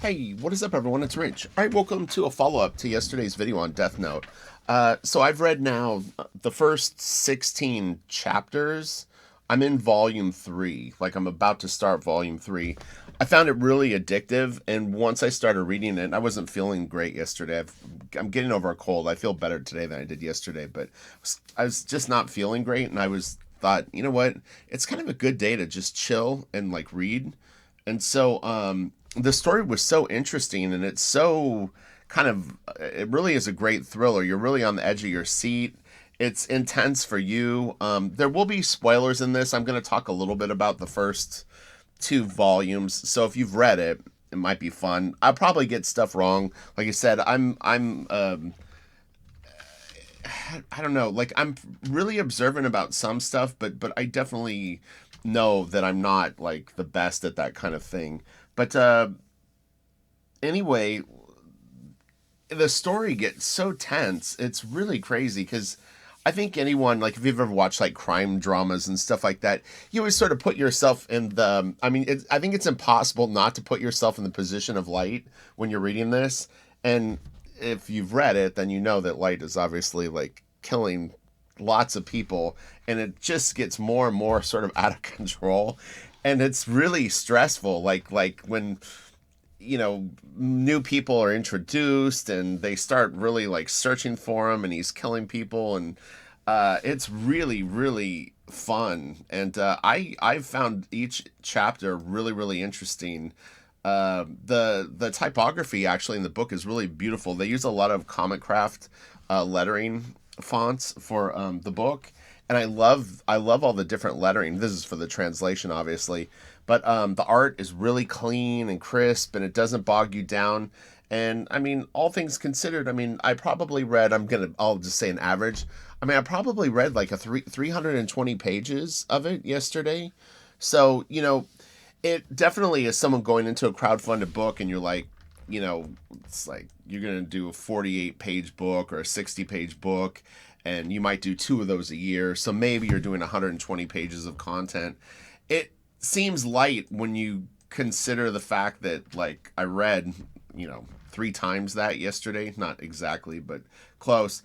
Hey, what is up, everyone? It's Rich. All right, welcome to a follow-up to yesterday's video on Death Note. So I've read now the first 16 chapters. I'm in volume 3. Like, I'm about to start volume 3. I found it really addictive, and once I started reading it, I wasn't feeling great yesterday. I'm getting over a cold. I feel better today than I did yesterday, but I was just not feeling great, and I was thought, you know what? It's kind of a good day to just chill and, like, read. And so the story was so interesting, and it's so kind of, it really is a great thriller. You're really on the edge of your seat. It's intense for you. There will be spoilers in this. I'm going to talk a little bit about the first two volumes. So if you've read it, it might be fun. I'll probably get stuff wrong. Like I said, I don't know. Like, I'm really observant about some stuff, but I definitely know that I'm not like the best at that kind of thing. But anyway, the story gets so tense. It's really crazy because I think anyone, like, if you've ever watched like crime dramas and stuff like that, you always sort of put yourself in the. I mean, I think it's impossible not to put yourself in the position of Light when you're reading this. And if you've read it, then you know that Light is obviously like killing lots of people, and it just gets more and more sort of out of control, and it's really stressful. Like when new people are introduced and they start really like searching for him and he's killing people, and it's really really fun. And I've found each chapter really really interesting. The typography actually in the book is really beautiful. They use a lot of Comic Craft lettering fonts for the book, and I love all the different lettering. This is for the translation, obviously, but the art is really clean and crisp, and it doesn't bog you down. And I mean, all things considered, I mean, I probably read. I'll just say an average. I mean, I probably read like a 320 pages of it yesterday. So it definitely is someone going into a crowdfunded book, and you're like, it's like you're going to do a 48-page book or a 60-page book, and you might do two of those a year. So maybe you're doing 120 pages of content. It seems light when you consider the fact that, like, I read, three times that yesterday. Not exactly, but close.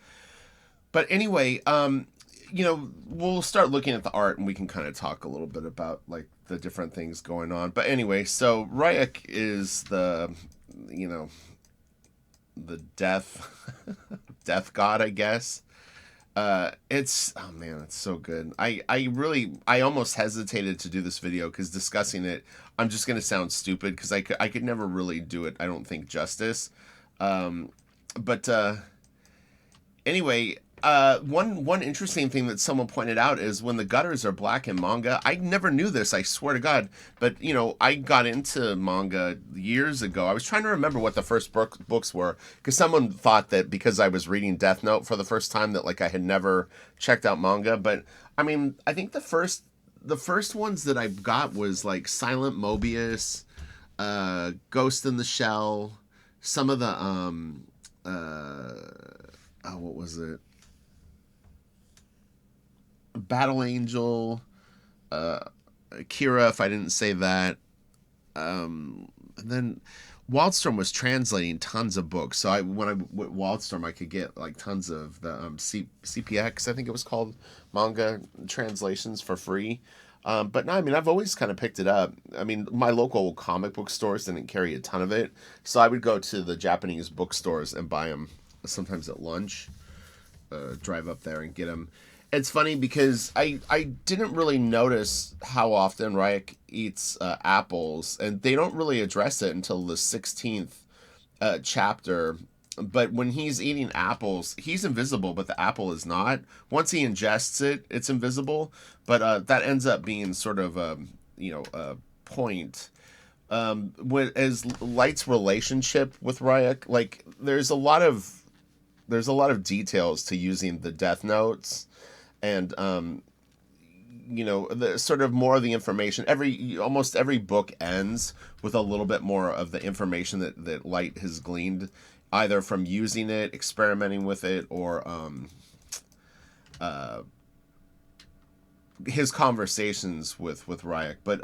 But anyway, we'll start looking at the art, and we can kind of talk a little bit about like the different things going on. But anyway, so Ryuk is you know, the death, death god, I guess. It's, oh man, it's so good. I almost hesitated to do this video because discussing it, I'm just gonna sound stupid because I could never really do it. I don't think justice. But Anyway, one interesting thing that someone pointed out is when the gutters are black in manga. I never knew this, I swear to God. But I got into manga years ago. I was trying to remember what the first books were, because someone thought that because I was reading Death Note for the first time that like I had never checked out manga. But I mean, I think the first ones that I got was like Silent Mobius, Ghost in the Shell, some of the what was it? Battle Angel, Kira, if I didn't say that. And then Wildstorm was translating tons of books. So when I went Wildstorm, I could get like tons of the CPX, I think it was called, manga translations for free. But no, I mean, I've always kind of picked it up. I mean, my local comic book stores didn't carry a ton of it, so I would go to the Japanese bookstores and buy them sometimes at lunch. Drive up there and get them. It's funny because I didn't really notice how often Ryuk eats apples, and they don't really address it until the 16th chapter. But when he's eating apples, he's invisible, but the apple is not. Once he ingests it, it's invisible. But that ends up being sort of a point. As Light's relationship with Ryuk, like there's a lot of details to using the Death Notes, and the sort of more of the information. Almost every book ends with a little bit more of the information that Light has gleaned, either from using it, experimenting with it, or uh, his conversations with Ryuk. But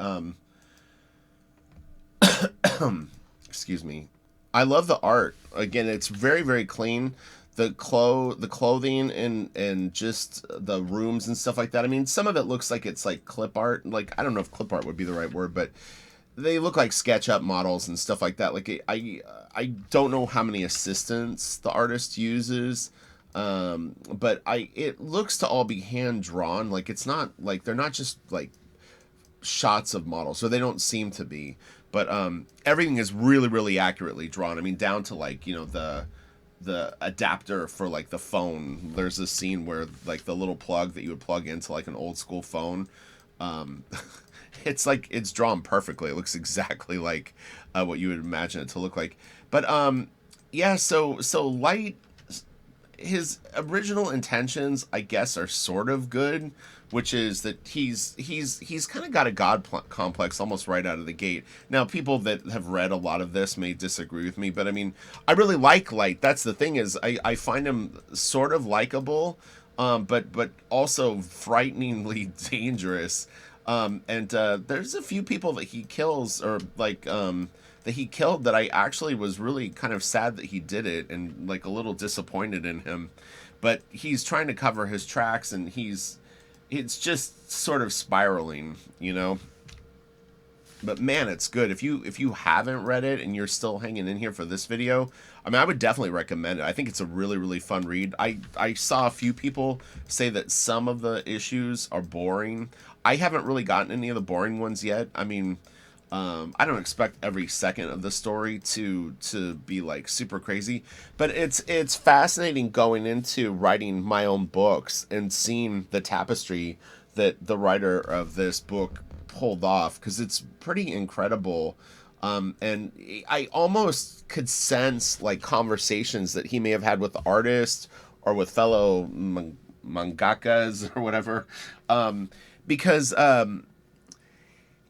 excuse me. I love the art. Again, it's very very clean. The clothing and just the rooms and stuff like that. I mean, some of it looks like it's like clip art. Like I don't know if clip art would be the right word, but they look like SketchUp models and stuff like that. Like I don't know how many assistants the artist uses, but it looks to all be hand drawn. Like it's not like they're not just like shots of models, so they don't seem to be. But everything is really really accurately drawn. I mean, down to like the adapter for like the phone. There's a scene where like the little plug that you would plug into like an old school phone. Um, it's like it's drawn perfectly. It looks exactly like what you would imagine it to look like. But yeah, so Light, his original intentions, I guess, are sort of good, which is that he's kind of got a complex almost right out of the gate. Now, people that have read a lot of this may disagree with me, but I mean, I really like Light. That's the thing is, I find him sort of likable, but also frighteningly dangerous. And there's a few people that he kills, or like that he killed, that I actually was really kind of sad that he did it, and like a little disappointed in him. But he's trying to cover his tracks, and it's just sort of spiraling, you know. But man, it's good. If you haven't read it and you're still hanging in here for this video, I mean, I would definitely recommend it. I think it's a really really fun read. I saw a few people say that some of the issues are boring. I haven't really gotten any of the boring ones yet. I mean, I don't expect every second of the story to be like super crazy, but it's fascinating going into writing my own books and seeing the tapestry that the writer of this book pulled off, because it's pretty incredible. And I almost could sense like conversations that he may have had with the artist or with fellow mangakas or whatever, because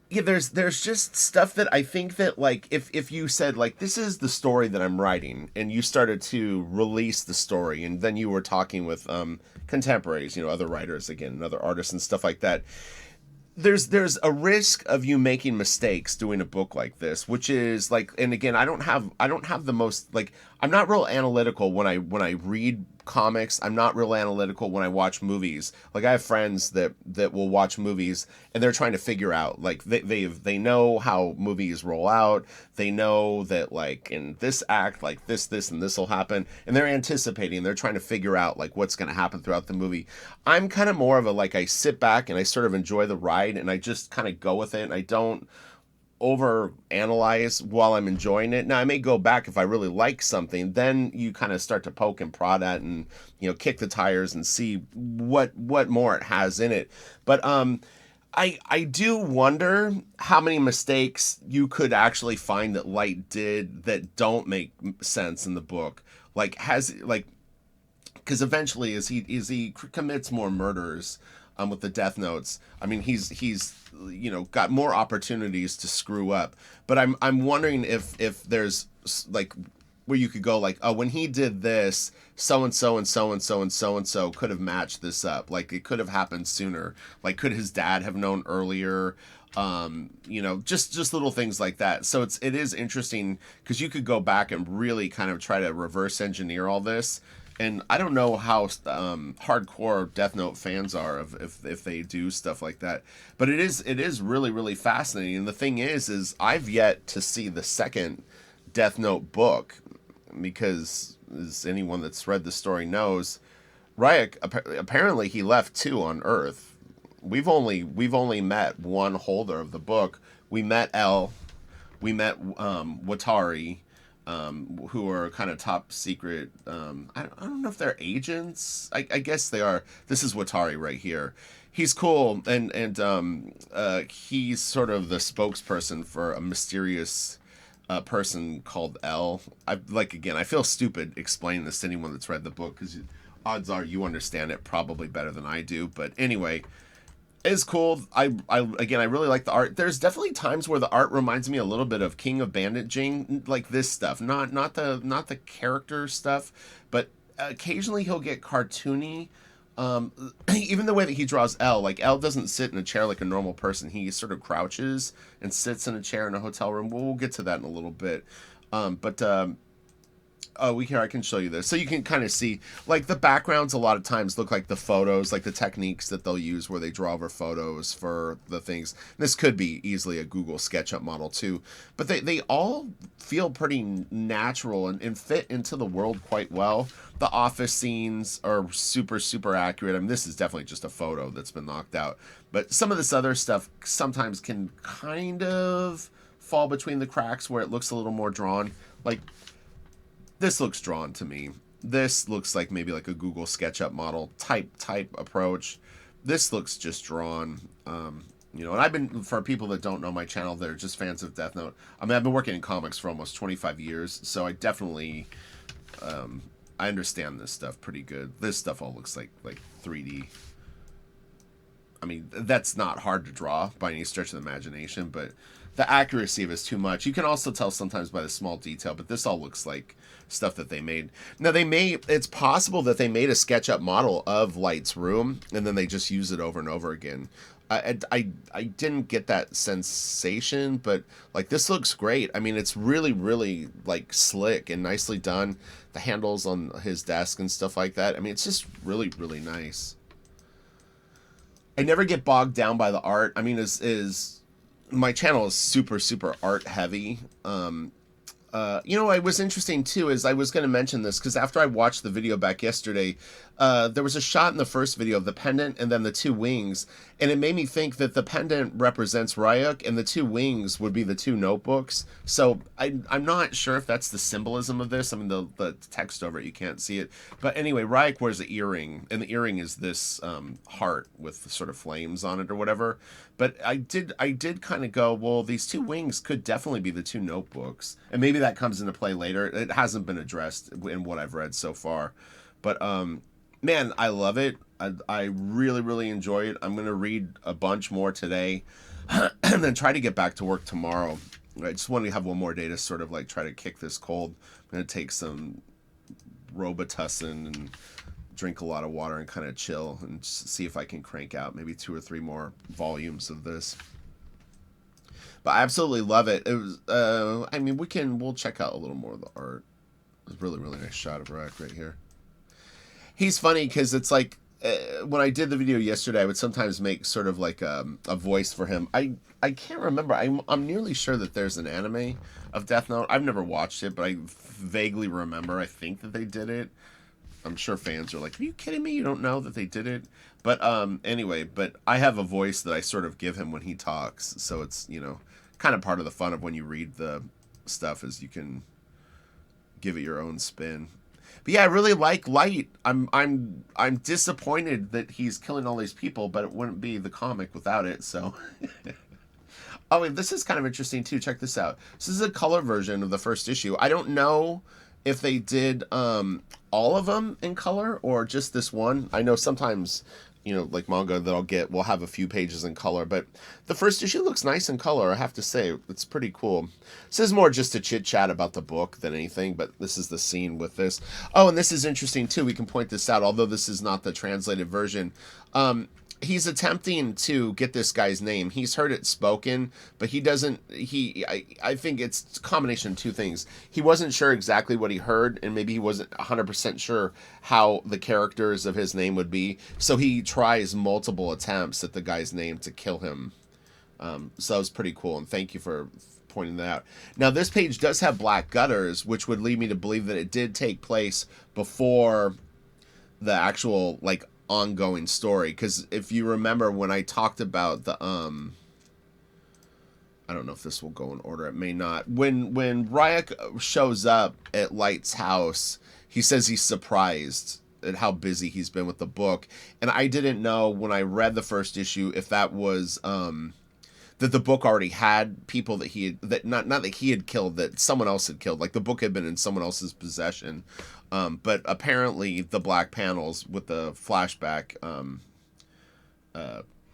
yeah, there's just stuff that I think that like if you said like this is the story that I'm writing, and you started to release the story, and then you were talking with contemporaries, other writers again, and other artists and stuff like that, there's a risk of you making mistakes doing a book like this, which is like, and again, I don't have the most, like, I'm not real analytical when I read comics. I'm not real analytical when I watch movies. Like, I have friends that will watch movies and they're trying to figure out, like, they know how movies roll out. They know that, like, in this act, like this and this will happen, and they're anticipating. They're trying to figure out like what's going to happen throughout the movie. I'm kind of more of a, like, I sit back and I sort of enjoy the ride, and I just kind of go with it, and I don't over analyze while I'm enjoying it. Now, I may go back if I really like something, then you kind of start to poke and prod at and kick the tires and see what more it has in it. But I do wonder how many mistakes you could actually find that Light did that don't make sense in the book. Like, because eventually as he commits more murders with the Death Notes, I mean, he's got more opportunities to screw up. But I'm wondering if there's like where you could go like, oh, when he did this, so and so and so and so and so and so could have matched this up. Like, it could have happened sooner. Like, could his dad have known earlier? Just little things like that. So it is interesting because you could go back and really kind of try to reverse engineer all this. And I don't know how hardcore Death Note fans are if they do stuff like that, but it is really really fascinating. And the thing is I've yet to see the second Death Note book, because as anyone that's read the story knows, Ryak apparently he left two on Earth. We've only met one holder of the book. We met L, we met Watari. Who are kind of top secret. I don't know if they're agents. I guess they are. This is Watari right here. He's cool, and he's sort of the spokesperson for a mysterious person called L. I feel stupid explaining this to anyone that's read the book, because odds are you understand it probably better than I do. But anyway, it's cool. I really like the art. There's definitely times where the art reminds me a little bit of King of Bandit Jing, like this stuff. Not the character stuff, but occasionally he'll get cartoony. Even the way that he draws L, like L doesn't sit in a chair like a normal person. He sort of crouches and sits in a chair in a hotel room. We'll get to that in a little bit. But oh, we here I can show you this, so you can kind of see like the backgrounds. A lot of times look like the photos, like the techniques that they'll use where they draw over photos for the things. This could be easily a Google SketchUp model too, but they all feel pretty natural and fit into the world quite well. The office scenes are super accurate. I mean, this is definitely just a photo that's been knocked out, but some of this other stuff sometimes can kind of fall between the cracks where it looks a little more drawn. Like this looks drawn to me. This looks like maybe like a Google SketchUp model type approach. This looks just drawn. You know, and I've been, for people that don't know my channel, they're just fans of Death Note. I mean, I've been working in comics for almost 25 years, so I definitely, I understand this stuff pretty good. This stuff all looks like 3D. I mean, that's not hard to draw by any stretch of the imagination, but the accuracy of it is too much. You can also tell sometimes by the small detail, but this all looks like stuff that they made. Now, it's possible that they made a SketchUp model of Light's room, and then they just use it over and over again. I didn't get that sensation, but like this looks great. I mean, it's really like slick and nicely done. The handles on his desk and stuff like that. I mean, it's just really nice. I never get bogged down by the art. I mean, is my channel is super art heavy. You know, it was interesting too, is I was going to mention this because after I watched the video back yesterday, there was a shot in the first video of the pendant and then the two wings, and it made me think that the pendant represents Ryuk and the two wings would be the two notebooks. So I'm not sure if that's the symbolism of this. I mean, the text over it, you can't see it. But anyway, Ryuk wears an earring, and the earring is this heart with sort of flames on it or whatever. But I did kind of go, well, these two wings could definitely be the two notebooks, and maybe that comes into play later. It hasn't been addressed in what I've read so far, but man, I love it. I really enjoy it. I'm gonna read a bunch more today, and then try to get back to work tomorrow. I just want to have one more day to sort of like try to kick this cold. I'm gonna take some Robitussin and drink a lot of water and kind of chill and see if I can crank out maybe 2 or 3 more volumes of this. But I absolutely love it. It was, I mean, we'll check out a little more of the art. It's a really nice shot of Rack right here. He's funny because it's like, when I did the video yesterday, I would sometimes make sort of like a voice for him. I can't remember. I'm nearly sure that there's an anime of Death Note. I've never watched it, but I vaguely remember. I think that they did it. I'm sure fans are like, are you kidding me? You don't know that they did it? But anyway, but I have a voice that I sort of give him when he talks. So it's, you know, kind of part of the fun of when you read the stuff is you can give it your own spin. But yeah, I really like Light. I'm disappointed that he's killing all these people, but it wouldn't be the comic without it, so. Oh, and this is kind of interesting too. Check this out. This is a color version of the first issue. I don't know if they did all of them in color or just this one. I know sometimes, you know, like manga that I'll get will have a few pages in color, but the first issue looks nice in color, I have to say. It's pretty cool. This is more just a chit chat about the book than anything, but this is the scene with this. Oh, and this is interesting too. We can point this out, although this is not the translated version. He's attempting to get this guy's name. He's heard it spoken, but he doesn't, I think it's a combination of two things. He wasn't sure exactly what he heard, and maybe he wasn't 100% sure how the characters of his name would be. So he tries multiple attempts at the guy's name to kill him. So that was pretty cool, and thank you for pointing that out. Now, this page does have black gutters, which would lead me to believe that it did take place before the actual, like, ongoing story, because if you remember when I talked about the I don't know if this will go in order, it may not. When Ryuk shows up at Light's house, he says he's surprised at how busy he's been with the book, and I didn't know when I read the first issue if that was that the book already had people that he had, that not that he had killed, that someone else had killed, like the book had been in someone else's possession. But apparently the black panels with the flashback,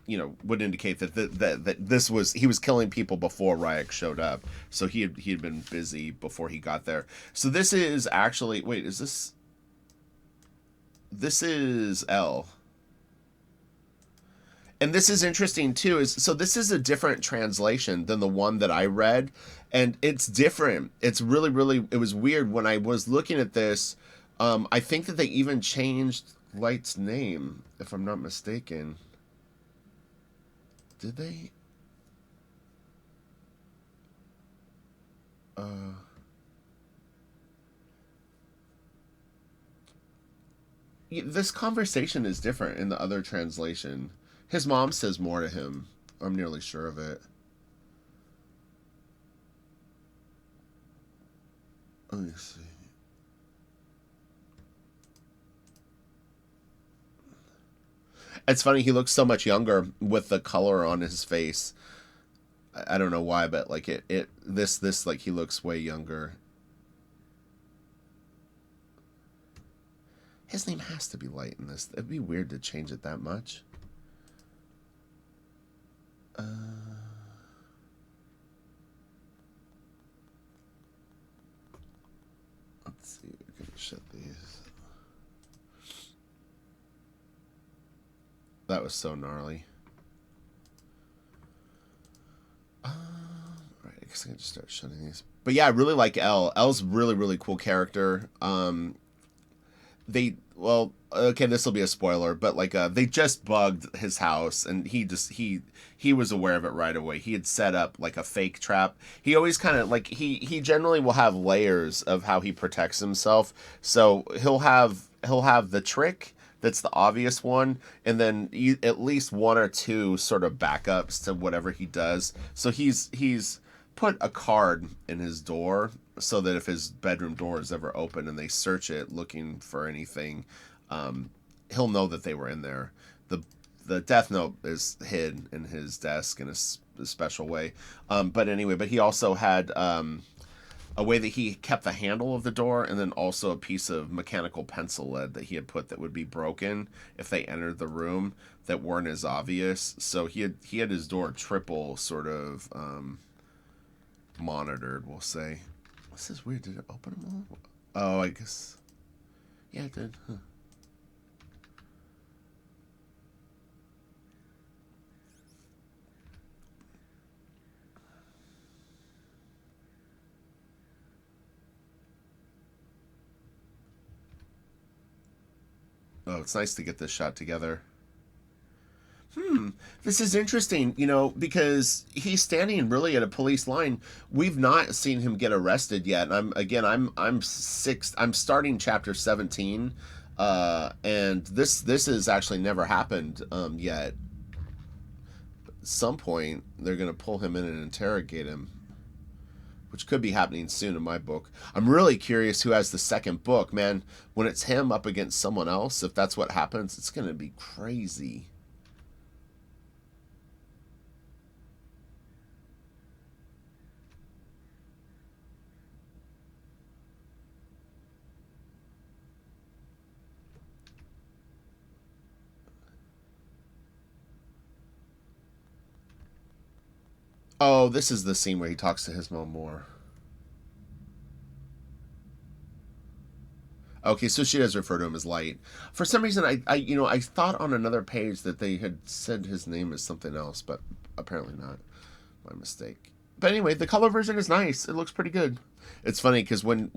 you know, would indicate that that this was, he was killing people before Ryuk showed up. So he had been busy before he got there. So this is actually, wait, is this is L. And this is interesting too. Is so this is a different translation than the one that I read, and it's different. It's really, really. It was weird when I was looking at this. I think that they even changed Light's name, if I'm not mistaken. Did they? Uh, this conversation is different in the other translation. His mom says more to him. I'm nearly sure of it. Let me see. It's funny. He looks so much younger with the color on his face. I don't know why, but like this like he looks way younger. His name has to be Light in this. It'd be weird to change it that much. Uh, let's see. We're gonna shut these. That was so gnarly. Right, I guess I can just start shutting these. But yeah, I really like Elle. Elle's really, really cool character. Okay, this will be a spoiler, but like they just bugged his house, and he was aware of it right away. He had set up like a fake trap. He always kind of like he generally will have layers of how he protects himself. So he'll have the trick that's the obvious one, and then at least one or two sort of backups to whatever he does. So he's put a card in his door so that if his bedroom door is ever open and they search it looking for anything, he'll know that they were in there. The death note is hid in his desk in a special way. But anyway, but he also had a way that he kept the handle of the door, and then also a piece of mechanical pencil lead that he had put that would be broken if they entered the room that weren't as obvious. So he had his door triple sort of monitored, we'll say. This is weird. Did it open them all? Oh, I guess. Yeah, it did. Huh. Oh, it's nice to get this shot together. This is interesting, because he's standing really at a police line. We've not seen him get arrested yet. And I'm starting chapter 17, and this has actually never happened yet. At some point, they're gonna pull him in and interrogate him, which could be happening soon in my book. I'm really curious who has the second book, man. When it's him up against someone else, if that's what happens, it's gonna be crazy. Oh, this is the scene where he talks to his mom more. Okay, so she does refer to him as Light. For some reason, I thought on another page that they had said his name is something else, but apparently not. My mistake. But anyway, the color version is nice. It looks pretty good. It's funny because when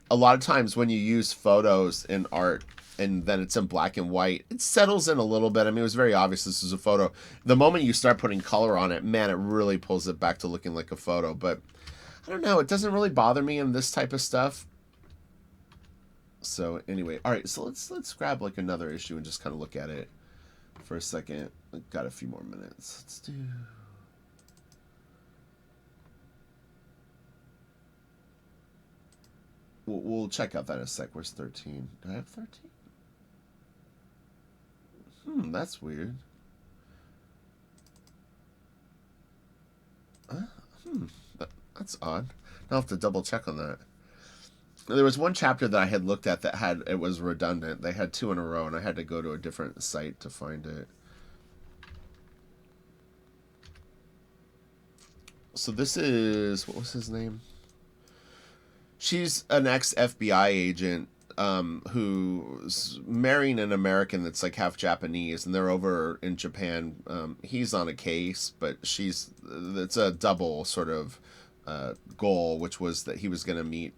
a lot of times when you use photos in art and then it's in black and white, it settles in a little bit. I mean, it was very obvious this is a photo. The moment you start putting color on it, man, it really pulls it back to looking like a photo. But I don't know. It doesn't really bother me in this type of stuff. So anyway, all right. So let's grab like another issue and just kind of look at it for a second. We've got a few more minutes. Let's do. We'll check out that in a sec. Where's 13? Do I have 13? That's weird. Uh, that's odd. I'll have to double check on that. There was one chapter that I had looked at that it was redundant. They had two in a row, and I had to go to a different site to find it. So this is, what was his name? She's an ex FBI agent who's marrying an American that's like half Japanese, and they're over in Japan. He's on a case, but it's a double sort of goal, which was that he was going to meet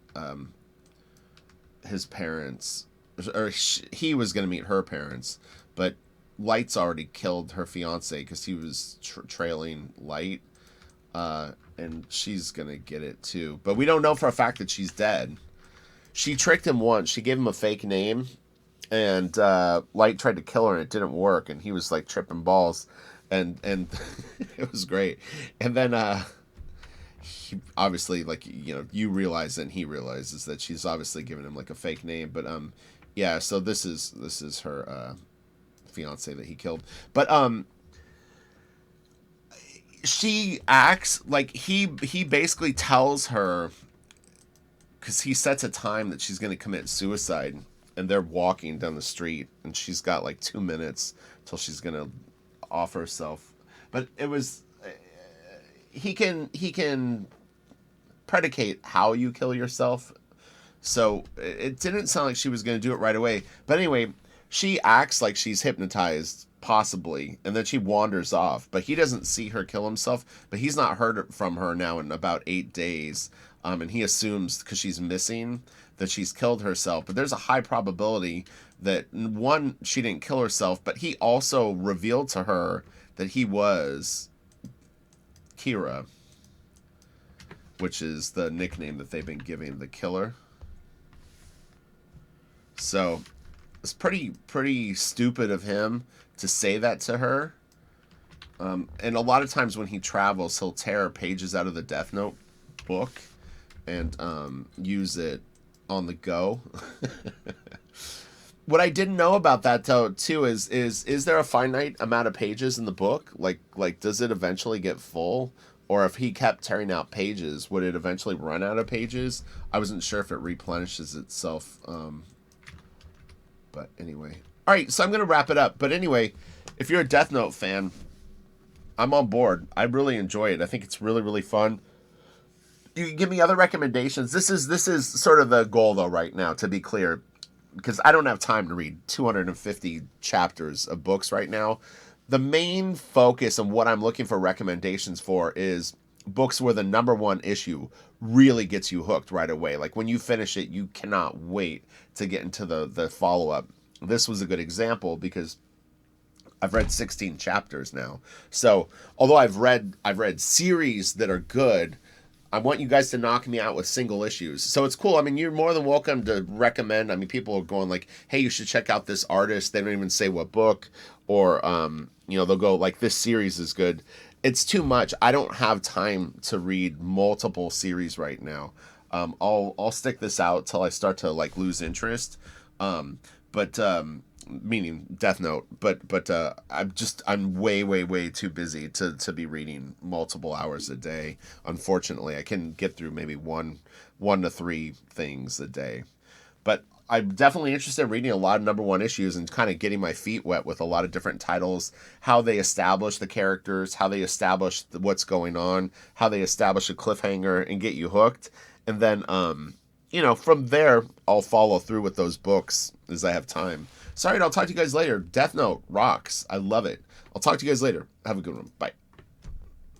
his parents, or he was going to meet her parents, but Light's already killed her fiance because he was trailing Light, and she's going to get it too. But we don't know for a fact that she's dead. She tricked him once. She gave him a fake name, and Light tried to kill her, and it didn't work, and he was like tripping balls, and it was great. And then he obviously, like, you know, you realize and he realizes that she's obviously giving him like a fake name. But yeah, so this is her fiance that he killed. But she acts like he basically tells her, because he sets a time that she's going to commit suicide, and they're walking down the street, and she's got like 2 minutes till she's going to off herself. But it was he can predicate how you kill yourself, so it didn't sound like she was going to do it right away. But anyway, she acts like she's hypnotized, possibly, and then she wanders off. But he doesn't see her kill himself, but he's not heard from her now in about 8 days. And he assumes, because she's missing, that she's killed herself. But there's a high probability that, one, she didn't kill herself, but he also revealed to her that he was Kira, which is the nickname that they've been giving the killer. So it's pretty stupid of him to say that to her. And a lot of times when he travels, he'll tear pages out of the Death Note book and use it on the go. What I didn't know about that, though, too, is there a finite amount of pages in the book? Like does it eventually get full? Or if he kept tearing out pages, would it eventually run out of pages? I wasn't sure if it replenishes itself. But anyway. All right, so I'm going to wrap it up. But anyway, if you're a Death Note fan, I'm on board. I really enjoy it. I think it's really, really fun. You can give me other recommendations. This is sort of the goal, though, right now, to be clear, because I don't have time to read 250 chapters of books right now. The main focus and what I'm looking for recommendations for is books where the number one issue really gets you hooked right away. Like when you finish it, you cannot wait to get into the follow-up. This was a good example because I've read 16 chapters now. So although I've read series that are good, I want you guys to knock me out with single issues. So it's cool. I mean, you're more than welcome to recommend. I mean, people are going like, hey, you should check out this artist. They don't even say what book. Or, they'll go like, this series is good. It's too much. I don't have time to read multiple series right now. I'll stick this out till I start to like lose interest. Meaning Death Note, but I'm way too busy to be reading multiple hours a day. Unfortunately, I can get through maybe one to three things a day, but I'm definitely interested in reading a lot of number one issues and kind of getting my feet wet with a lot of different titles, how they establish the characters, how they establish what's going on, how they establish a cliffhanger and get you hooked, and then from there I'll follow through with those books as I have time. Sorry, I'll talk to you guys later. Death Note rocks. I love it. I'll talk to you guys later. Have a good one. Bye.